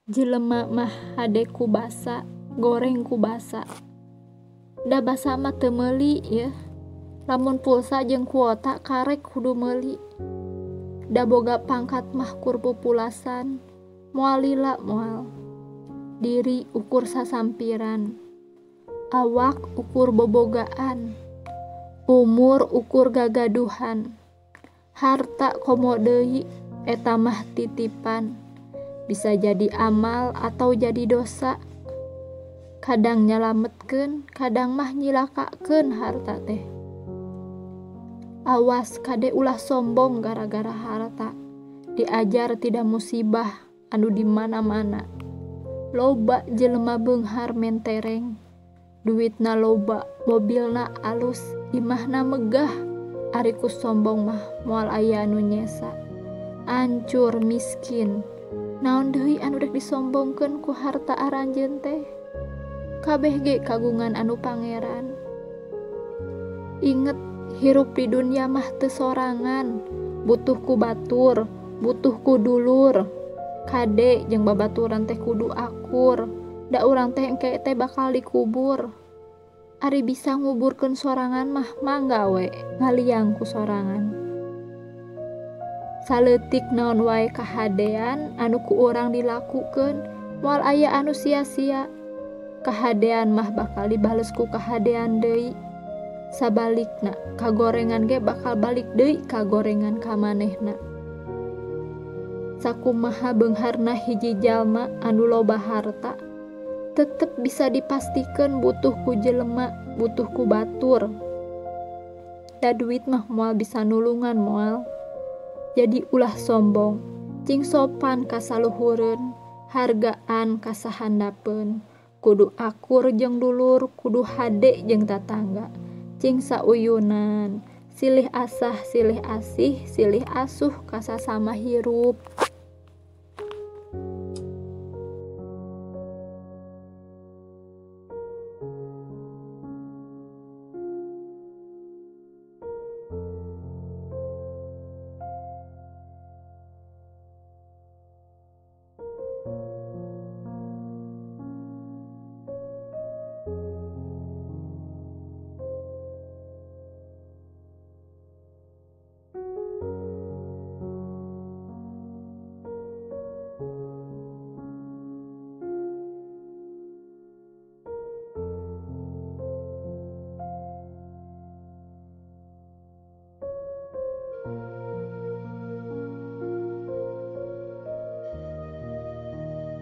Jelema mah hade ku basa, goreng ku basa. Da basa mah teu meuli ya. Lamun pulsa jeung kuota karek kudu meuli. Da boga pangkat mah kur pupulasan, moal lila moal. Diri ukur sasampiran. Awak ukur bobogaan. Umur ukur gagaduhan. Harta komo deui eta mah titipan. Bisa jadi amal atau jadi dosa. Kadang nyalametkeun, kadang mah nyilakakeun harta teh. Awas kade ulah sombong gara-gara harta. Diajar tidak musibah anu di mana-mana. Loba jelema beunghar mentereng. Duitna loba, mobilna alus, imahna megah. Ari ku sombong mah moal aya anu nyesa. Ancur miskin. Naon deui anu rek disombongkeun ku harta aranjeun teh? Kabeh ge kagungan anu pangeran. Inget, hirup di dunia mah teu sorangan. Butuh ku batur, butuh ku dulur. Kade jeung babaturan teh kudu akur. Da urang teh engke teh bakal dikubur. Ari bisa nguburkeun sorangan mah mangga we ngaliang ku sorangan. Saleutik naon wae kahadean anu ku urang dilakukeun, moal aya anu sia-sia. Kahadean mah bakal dibales ku kahadean deui. Sabalikna, kagorengan ge bakal balik deui kagorengan ka manehna. Sakumaha beungharna hiji jalma anu loba harta, tetep bisa dipastikeun butuh ku jelema, butuh ku batur. Da duit mah moal bisa nulungan moal. Jadi ulah sombong, cing sopan ka saluhureun, hargaan ka sahandapeun. Kudu akur jeung dulur, kudu hade jeung tatangga. Cing sauyunan, silih asah, silih asih, silih asuh ka sasama hirup.